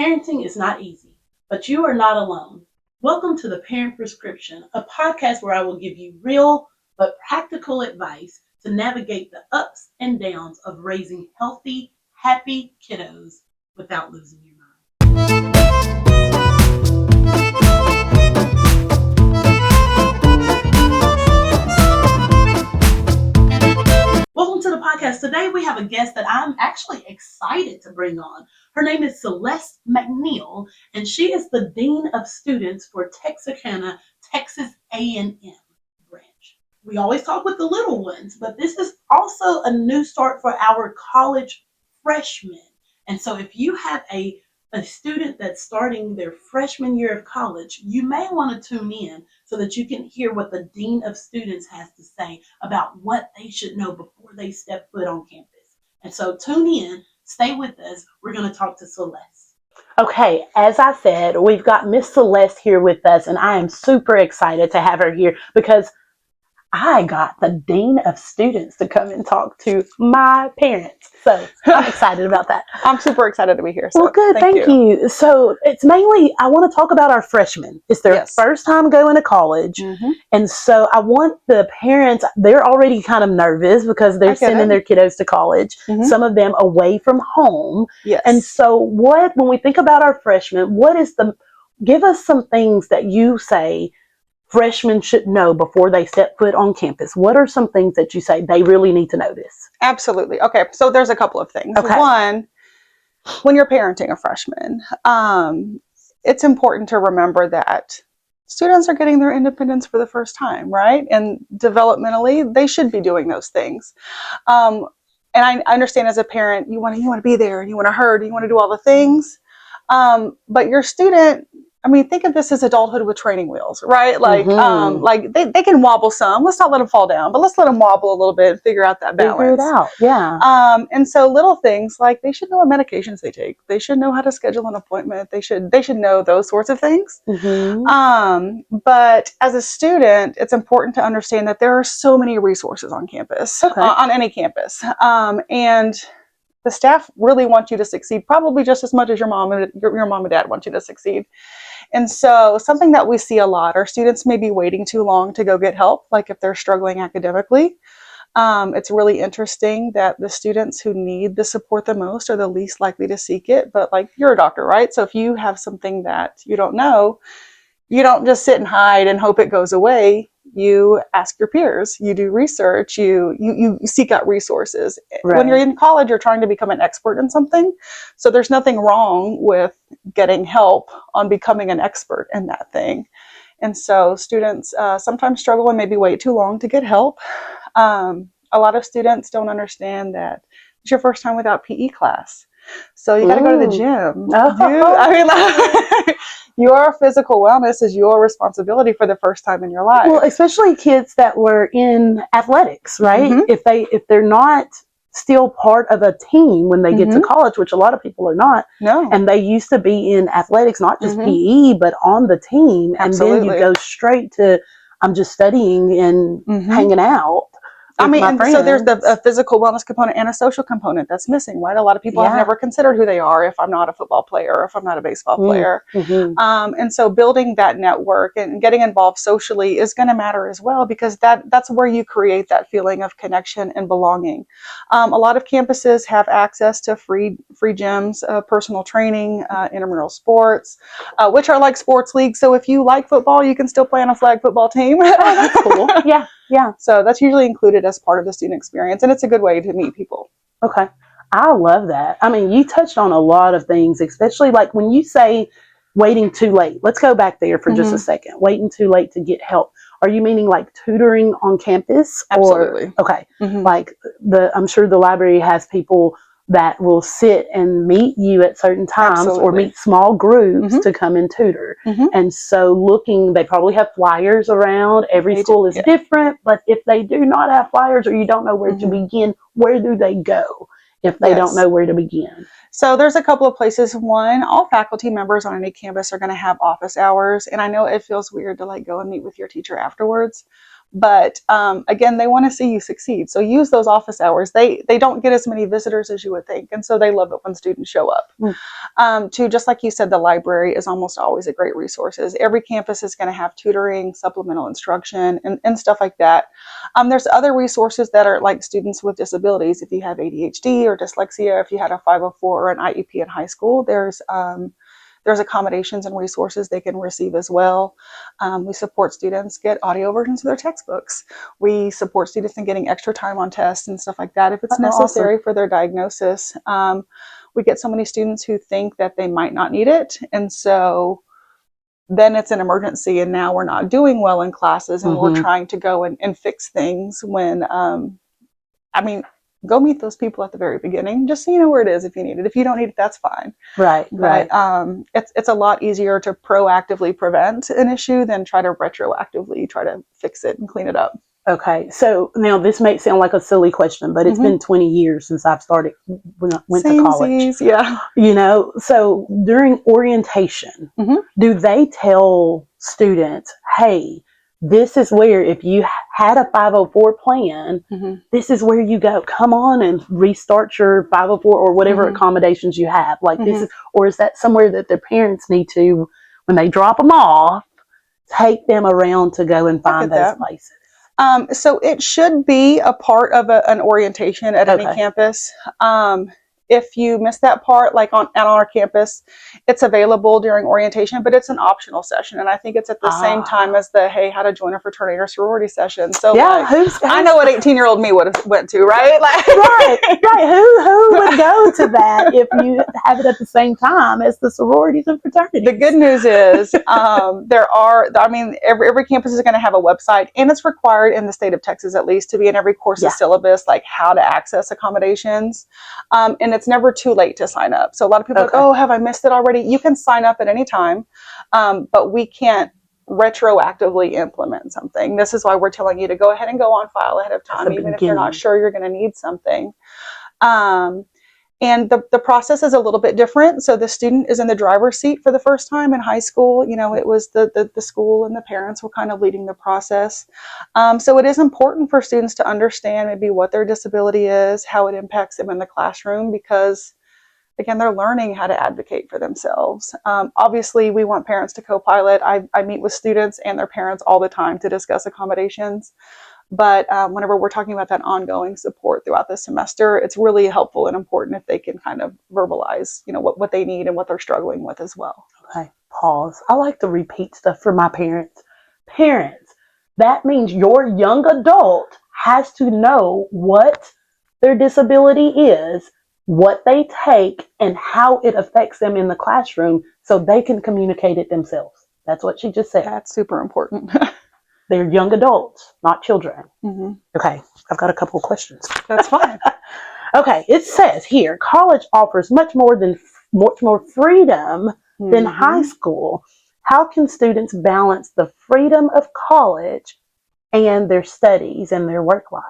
Parenting is not easy, but you are not alone. Welcome to The Parent Prescription, a podcast where I will give you real but practical advice to navigate the ups and downs of raising healthy, happy kiddos without losing your mind. Welcome to the podcast. Today we have a guest that I'm actually excited to bring on. Her name is Celeste McNeil, and she is the Dean of Students for Texarkana, Texas A&M branch. We always talk with the little ones, but this is also a new start for our college freshmen. And so if you have a student that's starting their freshman year of college, you may want to tune in so that you can hear what the Dean of Students has to say about what they should know before they step foot on campus. And so tune in, stay with us. We're going to talk to Celeste. Okay, as I said, we've got Miss Celeste here with us, and I am super excited to have her here because I got the Dean of Students to come and talk to my parents. So I'm excited about that. I'm super excited to be here. So well, good. Thank you. So it's mainly, I want to talk about our freshmen. It's their first time going to college. Mm-hmm. And so I want the parents, they're already kind of nervous because they're sending their kiddos to college, some of them away from home. Yes. And so when we think about our freshmen, give us some things that you say freshmen should know before they step foot on campus. What are some things that you say they really need to know this? Absolutely. Okay, so there's a couple of things. Okay. One, when you're parenting a freshman, it's important to remember that students are getting their independence for the first time, right? And developmentally, they should be doing those things. And I understand as a parent, you want to be there, and you want to herd, and you want to do all the things. But your student, think of this as adulthood with training wheels, right? Like, they can wobble some. Let's not let them fall down, but let's let them wobble a little bit and figure out that balance. Figure it out, yeah. And so little things like they should know what medications they take. They should know how to schedule an appointment. They should know those sorts of things. But as a student, it's important to understand that there are so many resources on campus, on any campus, and the staff really want you to succeed, probably just as much as your mom and dad want you to succeed. And so something that we see a lot, our students may be waiting too long to go get help, like if they're struggling academically. It's really interesting that the students who need the support the most are the least likely to seek it. But like, you're a doctor, right? So if you have something that you don't know, you don't just sit and hide and hope it goes away. You ask your peers, you do research, you seek out resources. Right. When you're in college, you're trying to become an expert in something. So there's nothing wrong with getting help on becoming an expert in that thing. And so students sometimes struggle and maybe wait too long to get help. A lot of students don't understand that it's your first time without PE class. So you got to go to the gym. Your physical wellness is your responsibility for the first time in your life. Well, especially kids that were in athletics, right? If they're not still part of a team when they get to college, which a lot of people are not. No. And they used to be in athletics, not just PE, but on the team. Absolutely. And then you go straight to, I'm just studying and hanging out. So there's a physical wellness component and a social component that's missing, right? A lot of people have never considered who they are if I'm not a football player or if I'm not a baseball player. And so building that network and getting involved socially is going to matter as well, because that's where you create that feeling of connection and belonging. A lot of campuses have access to free gyms, personal training, intramural sports, which are like sports leagues. So if you like football, you can still play on a flag football team. Oh, that's cool. Yeah. Yeah. So that's usually included as part of the student experience, and it's a good way to meet people. Okay. I love that. You touched on a lot of things, especially like when you say waiting too late. Let's go back there for just a second. Waiting too late to get help. Are you meaning like tutoring on campus? Absolutely. Okay. Like I'm sure the library has people that will sit and meet you at certain times or meet small groups to come and tutor. And so they probably have flyers around. Every school is different, but if they do not have flyers or you don't know where to begin, where do they go if they don't know where to begin? So there's a couple of places. One, all faculty members on any campus are going to have office hours. And I know it feels weird to like go and meet with your teacher afterwards, But again, they want to see you succeed. So use those office hours. They don't get as many visitors as you would think. And so they love it when students show up. To just like you said, the library is almost always a great resource. Every campus is going to have tutoring, supplemental instruction, and stuff like that. There's other resources that are like students with disabilities. If you have ADHD or dyslexia, if you had a 504 or an IEP in high school, there's accommodations and resources they can receive as well. We support students get audio versions of their textbooks. We support students in getting extra time on tests and stuff like that if it's necessary for their diagnosis. We get so many students who think that they might not need it, and so then it's an emergency, and now we're not doing well in classes, and we're trying to go and fix things when, go meet those people at the very beginning, just so you know where it is if you need it. If you don't need it, that's fine. Right. But it's a lot easier to proactively prevent an issue than try to retroactively try to fix it and clean it up. Okay. So now this may sound like a silly question, but it's been 20 years since I've started when I went to college. Yeah. So during orientation, do they tell students, hey, this is where, if you had a 504 plan, this is where you go. Come on and restart your 504 or whatever accommodations you have. Like this is, or is that somewhere that their parents need to, when they drop them off, take them around to go and find those places? So it should be a part of an orientation at any campus. If you miss that part, like on our campus, it's available during orientation, but it's an optional session. And I think it's at the same time as the, hey, how to join a fraternity or sorority session. So yeah, I know what 18-year-old me would have went to, right? Like, right. Who would go to that if you have it at the same time as the sororities and fraternities? The good news is every campus is going to have a website, and it's required in the state of Texas, at least, to be in every course's syllabus, like how to access accommodations. And it's never too late to sign up. So a lot of people are like, oh, have I missed it already? You can sign up at any time, but we can't retroactively implement something. This is why we're telling you to go ahead and go on file ahead of time, even if you're not sure you're going to need something. And the process is a little bit different. So the student is in the driver's seat for the first time in high school. It was the school and the parents were kind of leading the process. So it is important for students to understand maybe what their disability is, how it impacts them in the classroom, because again, they're learning how to advocate for themselves. Obviously, we want parents to co-pilot. I meet with students and their parents all the time to discuss accommodations. But whenever we're talking about that ongoing support throughout the semester, it's really helpful and important if they can kind of verbalize, what they need and what they're struggling with as well. Okay, pause. I like to repeat stuff for my parents. Parents, that means your young adult has to know what their disability is, what they take, and how it affects them in the classroom so they can communicate it themselves. That's what she just said. That's super important. They're young adults, not children. Okay, I've got a couple of questions. That's fine. Okay, it says here, college offers much more freedom than high school. How can students balance the freedom of college and their studies and their work life?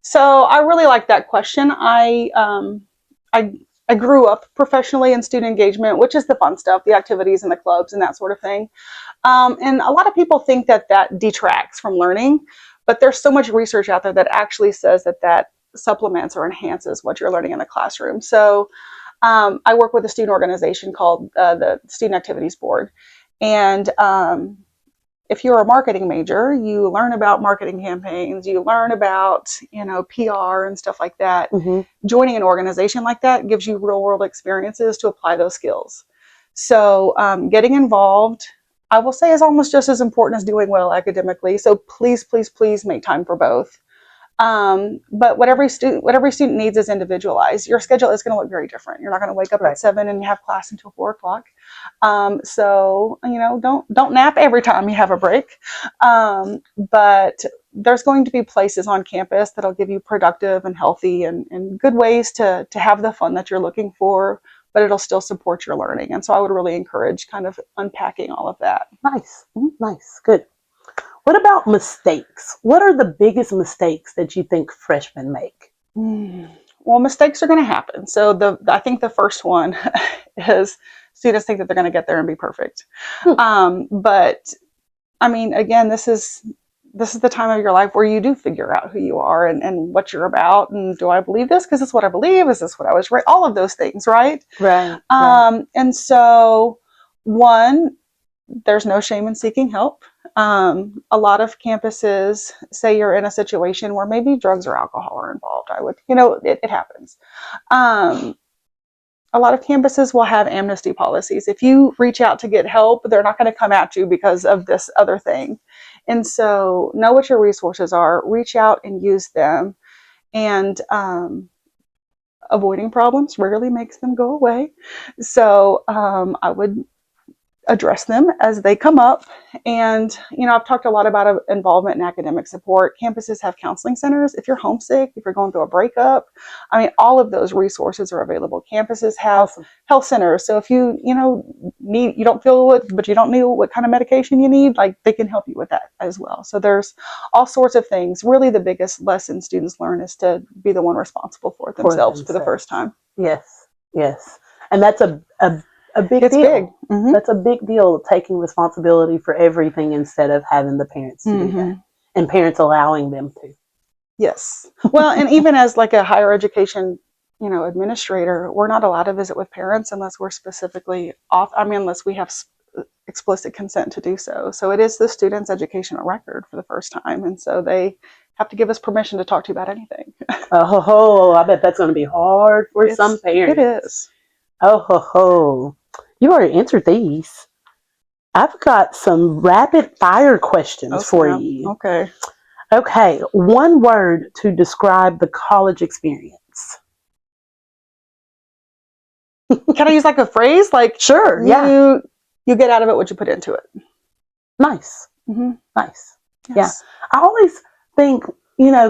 So I really like that question. I grew up professionally in student engagement, which is the fun stuff, the activities and the clubs and that sort of thing. And a lot of people think that detracts from learning, but there's so much research out there that actually says that supplements or enhances what you're learning in the classroom. So I work with a student organization called the Student Activities Board. And if you're a marketing major, you learn about marketing campaigns, you learn about, PR and stuff like that. Joining an organization like that gives you real world experiences to apply those skills. So getting involved, I will say, is almost just as important as doing well academically. So please, please, please make time for both. But what every student needs is individualized. Your schedule is going to look very different. You're not going to wake up at 7 and you have class until 4 o'clock. So, don't nap every time you have a break. But there's going to be places on campus that'll give you productive and healthy and good ways to have the fun that you're looking for, but it'll still support your learning. And so I would really encourage kind of unpacking all of that. Nice. Nice. Good. What about mistakes? What are the biggest mistakes that you think freshmen make? Well, mistakes are going to happen. So I think the first one is students think that they're going to get there and be perfect. But I mean, again, this is this is the time of your life where you do figure out who you are and what you're about. And do I believe this because it's what I believe? Is this what I was raised? All of those things, right? Right. And so, one, there's no shame in seeking help. A lot of campuses say you're in a situation where maybe drugs or alcohol are involved. It happens. A lot of campuses will have amnesty policies. If you reach out to get help, they're not going to come at you because of this other thing. And so know what your resources are, reach out and use them. And avoiding problems rarely makes them go away. So I would address them as they come up. And, I've talked a lot about involvement in academic support. Campuses have counseling centers. If you're homesick, if you're going through a breakup, all of those resources are available. Campuses have health centers. So if you don't feel it, but you don't know what kind of medication you need, like they can help you with that as well. So there's all sorts of things. Really the biggest lesson students learn is to be the one responsible for it themselves for the first time. Yes. Yes. And that's a big it's deal. Big. Mm-hmm. That's a big deal, taking responsibility for everything instead of having the parents to do that, and parents allowing them to. Yes. Well, and even as like a higher education, administrator, we're not allowed to visit with parents unless we're specifically unless we have explicit consent to do so. So it is the student's educational record for the first time. And so they have to give us permission to talk to you about anything. Oh, I bet that's going to be hard for some parents. It is. Oh, you already answered these. I've got some rapid fire questions for you. Okay. Okay. One word to describe the college experience. Can I use like a phrase? Like, sure. Yeah. You get out of it what you put into it. Nice. Mm-hmm. Nice. Yes. Yeah. I always think,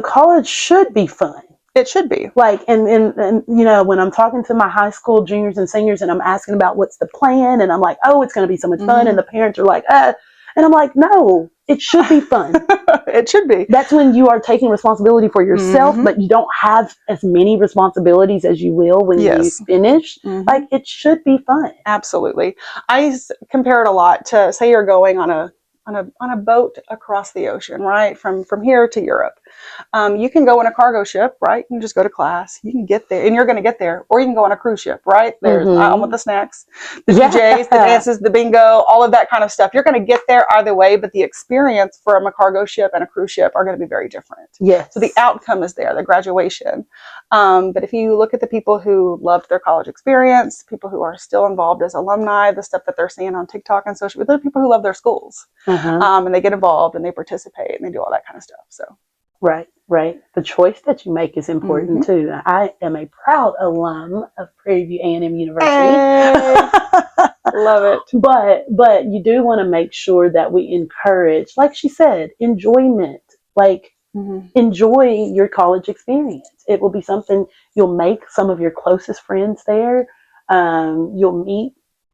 college should be fun. It should be. Like, and when I'm talking to my high school juniors and seniors and I'm asking about what's the plan, and I'm like, oh, it's going to be so much fun. And the parents are like, and I'm like, no, it should be fun. It should be. That's when you are taking responsibility for yourself, but you don't have as many responsibilities as you will when you finish. Like, it should be fun. Absolutely. I compare it a lot to, say you're going on a boat across the ocean, right? From here to Europe. You can go on a cargo ship, right? You can just go to class. You can get there, and you're going to get there. Or you can go on a cruise ship, right? There's I want the snacks, the DJs, the dances, the bingo, all of that kind of stuff. You're going to get there either way, but the experience from a cargo ship and a cruise ship are going to be very different. Yes. So the outcome is there, the graduation. But if you look at the people who loved their college experience, people who are still involved as alumni, the stuff that they're seeing on TikTok and social media, they're people who love their schools. And they get involved and they participate and they do all that kind of stuff. So right. The choice that you make is important too. I am a proud alum of Prairie View A&M University. Hey. Love it. But you do want to make sure that we encourage, like she said, enjoyment. Like, enjoy your college experience. It will be something you'll make some of your closest friends there.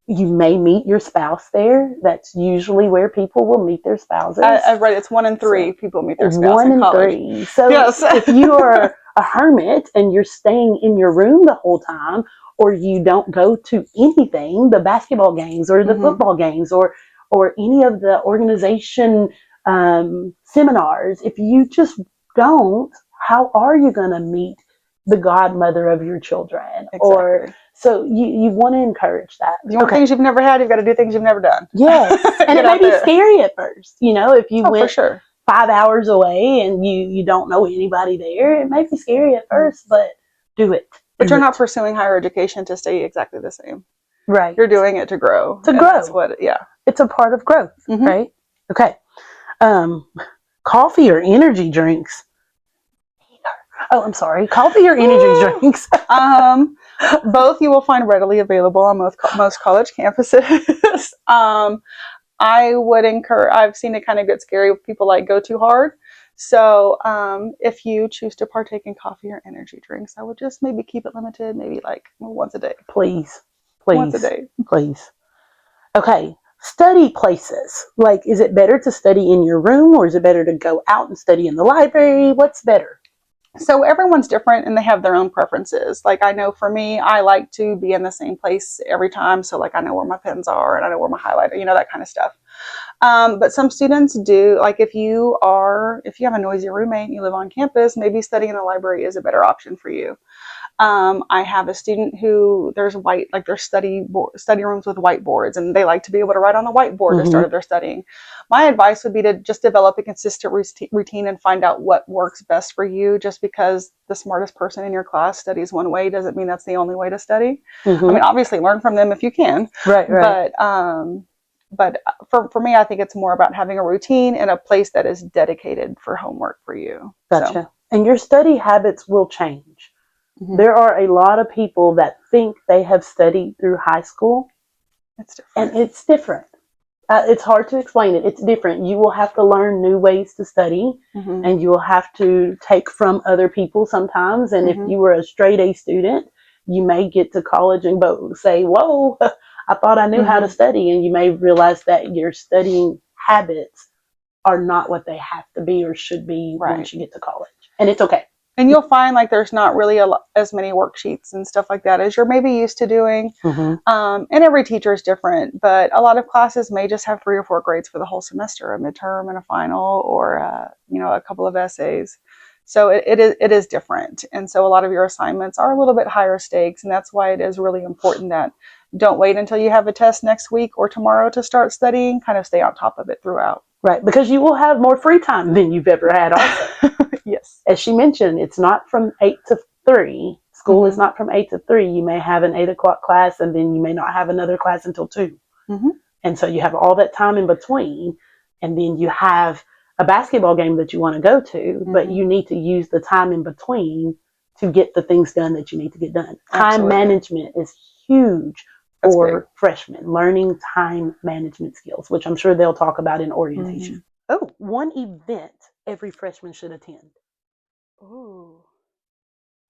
You may meet your spouse there. That's usually where people will meet their spouses. I've read it's 1 in 3 people meet their spouse in college. 1 in 3. So if you are a hermit and you're staying in your room the whole time, or you don't go to anything, the basketball games or the football games or any of the organization seminars, if you just don't, how are you going to meet the godmother of your children? Exactly. So you want to encourage that. You want things you've never had, you've got to do things you've never done. Yes. And it may be scary at first. If you went for sure 5 hours away and you don't know anybody there, it may be scary at first, but do it. But you're not pursuing higher education to stay exactly the same. Right. You're doing it to grow. That's it's a part of growth, right? Okay. Coffee or energy drinks? Oh, I'm sorry. Coffee or energy drinks? Both you will find readily available on most college campuses. I've seen it kind of get scary if people go too hard. So if you choose to partake in coffee or energy drinks, I would just maybe keep it limited, maybe once a day. Please. Once a day. Please. Okay. Study places. Is it better to study in your room, or is it better to go out and study in the library? What's better? So everyone's different and they have their own preferences. Like I know for me, I like to be in the same place every time. So like I know where my pens are and I know where my highlighter, that kind of stuff. But some students do, like if you have a noisy roommate and you live on campus, maybe studying in the library is a better option for you. I have a student who there's study rooms with whiteboards, and they like to be able to write on the whiteboard to start their studying. My advice would be to just develop a consistent routine and find out what works best for you. Just because the smartest person in your class studies one way doesn't mean that's the only way to study. I mean, obviously learn from them if you can. Right. But for me, I think it's more about having a routine and a place that is dedicated for homework for you. Gotcha. So. And your study habits will change. There are a lot of people that think they have studied through high school. It's different. And it's different. It's hard to explain it. It's different. You will have to learn new ways to study, and you will have to take from other people sometimes. And if you were a straight A student, you may get to college and say, whoa, I thought I knew how to study. And you may realize that your studying habits are not what they have to be or should be once you get to college. And it's okay. And you'll find like there's not really as many worksheets and stuff like that as you're maybe used to doing. And every teacher is different, but a lot of classes may just have 3 or 4 grades for the whole semester, a midterm and a final, or a couple of essays. So it is different. And so a lot of your assignments are a little bit higher stakes, and that's why it is really important that don't wait until you have a test next week or tomorrow to start studying. Kind of stay on top of it throughout. Right, because you will have more free time than you've ever had also. Yes. As she mentioned, it's not from 8 to 3. School is not from 8 to 3. You may have an 8 o'clock class, and then you may not have another class until 2. And so you have all that time in between, and then you have a basketball game that you want to go to, but you need to use the time in between to get the things done that you need to get done. Time management is huge for freshmen, learning time management skills, which I'm sure they'll talk about in orientation. Oh, one event every freshman should attend. Ooh,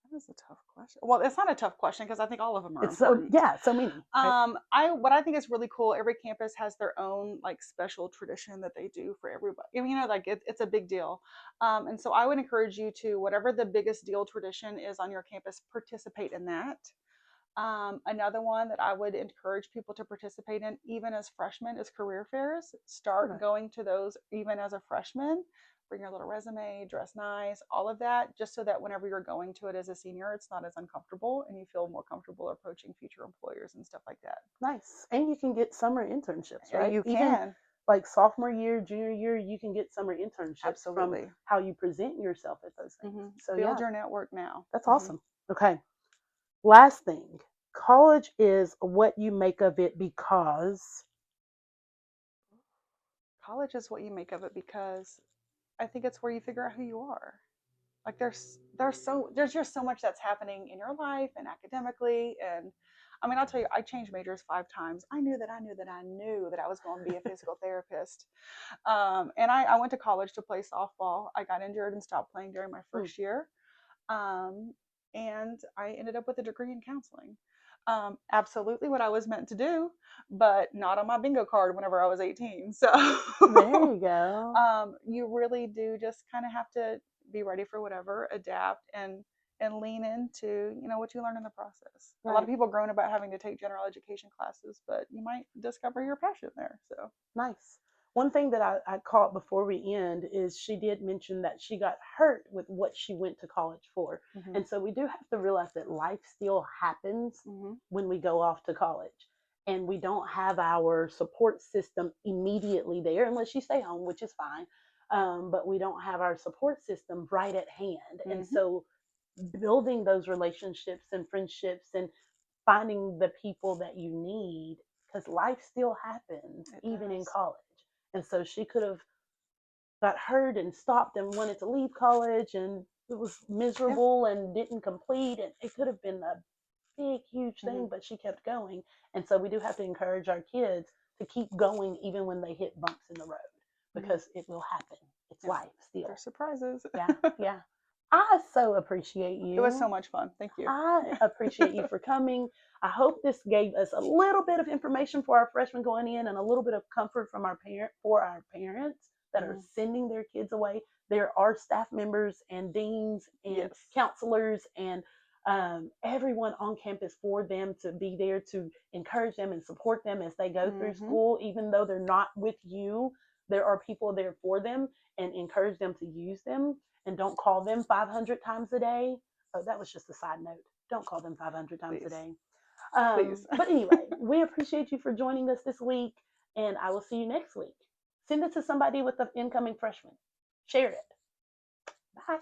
that is a tough question. Well, it's not a tough question because I think all of them are important. So many. What I think is really cool, every campus has their own like special tradition that they do for everybody. It's a big deal. And so I would encourage you to, whatever the biggest deal tradition is on your campus, participate in that. Another one that I would encourage people to participate in, even as freshmen, is career fairs. Start going to those even as a freshman. Bring your little resume, dress nice, all of that, just so that whenever you're going to it as a senior, it's not as uncomfortable and you feel more comfortable approaching future employers and stuff like that. Nice. And you can get summer internships, right? You Even can. Like sophomore year, junior year, you can get summer internships. Absolutely. From how you present yourself at those things. So build your network now. That's awesome. Okay. Last thing. College is what you make of it because... College is what you make of it because I think it's where you figure out who you are. Like there's just so much that's happening in your life and academically. And I mean, I'll tell you, I changed majors 5 times. I knew that I was going to be a physical therapist. And I went to college to play softball. I got injured and stopped playing during my first year. And I ended up with a degree in counseling. Absolutely what I was meant to do, but not on my bingo card whenever I was 18. So there you go. You really do just kind of have to be ready for whatever, adapt, and lean into what you learn in the process. A lot of people groan about having to take general education classes, but you might discover your passion there. So nice. One thing that I caught before we end is she did mention that she got hurt with what she went to college for. And so we do have to realize that life still happens when we go off to college. And we don't have our support system immediately there unless you stay home, which is fine. But we don't have our support system right at hand. And so building those relationships and friendships and finding the people that you need, because life still happens even in college. And so she could have got hurt and stopped and wanted to leave college, and it was miserable and didn't complete. And it could have been a big, huge thing, but she kept going. And so we do have to encourage our kids to keep going even when they hit bumps in the road, because it will happen. It's life still. There's surprises. Yeah. I so appreciate you. It was so much fun. Thank you. I appreciate you for coming. I hope this gave us a little bit of information for our freshmen going in and a little bit of comfort from our parents that are sending their kids away. There are staff members and deans and counselors and everyone on campus for them to be there to encourage them and support them as they go through school. Even though they're not with you, there are people there for them and encourage them to use them. And don't call them 500 times a day. Oh, that was just a side note. Don't call them 500 times a day. But anyway, we appreciate you for joining us this week, and I will see you next week. Send it to somebody with the incoming freshman. Share it. Bye.